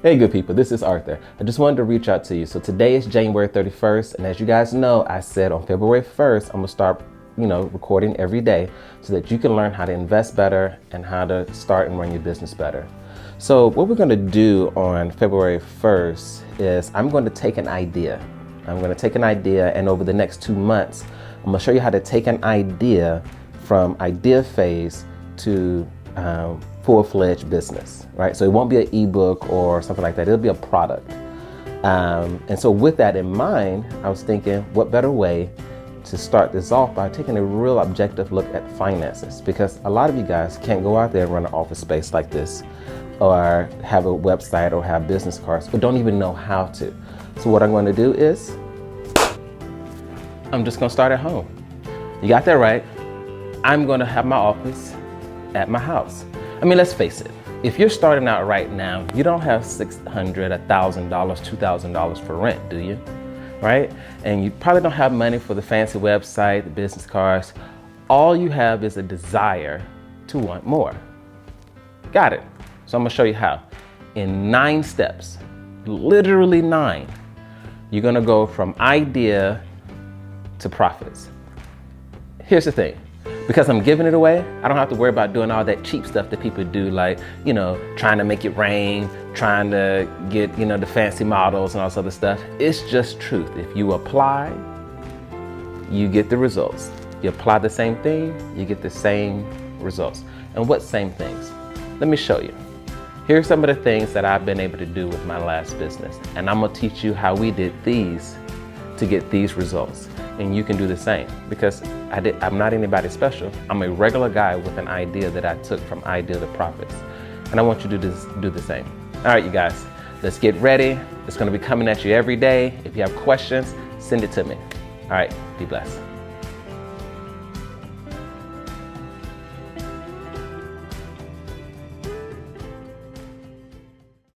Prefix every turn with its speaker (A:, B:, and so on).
A: Hey good people, this is Arthur. I just wanted to reach out to you. So today is January 31st, and as you guys know, I said on February 1st, I'm gonna start, recording every day so that you can learn how to invest better and how to start and run your business better. So what we're gonna do on February 1st is I'm going to take an idea. And over the next 2 months, I'm gonna show you how to take an idea from idea phase to full-fledged business, right? So it won't be an ebook or something like that. It'll be a product. And so with that in mind, I was thinking, what better way to start this off by taking a real objective look at finances? Because a lot of you guys can't go out there and run an office space like this, or have a website or have business cards, but don't even know how to. So what I'm going to do is, I'm just going to start at home. You got that right. I'm going to have my office at my house. I mean, let's face it, if you're starting out right now, you don't have $600, $1,000, $2,000 for rent, do you? Right? And you probably don't have money for the fancy website, the business cards. All you have is a desire to want more. Got it. So I'm gonna show you how. In 9 steps, literally 9, you're gonna go from idea to profits. Here's the thing. Because I'm giving it away, I don't have to worry about doing all that cheap stuff that people do, like, trying to make it rain, trying to get, the fancy models and all this other stuff. It's just truth. If you apply, you get the results. You apply the same thing, you get the same results. And what same things? Let me show you. Here's some of the things that I've been able to do with my last business. And I'm gonna teach you how we did these to get these results. And you can do the same, because I'm not anybody special. I'm a regular guy with an idea that I took from idea to profits. And I want you to do the same. All right, you guys, let's get ready. It's gonna be coming at you every day. If you have questions, send it to me. All right, be blessed.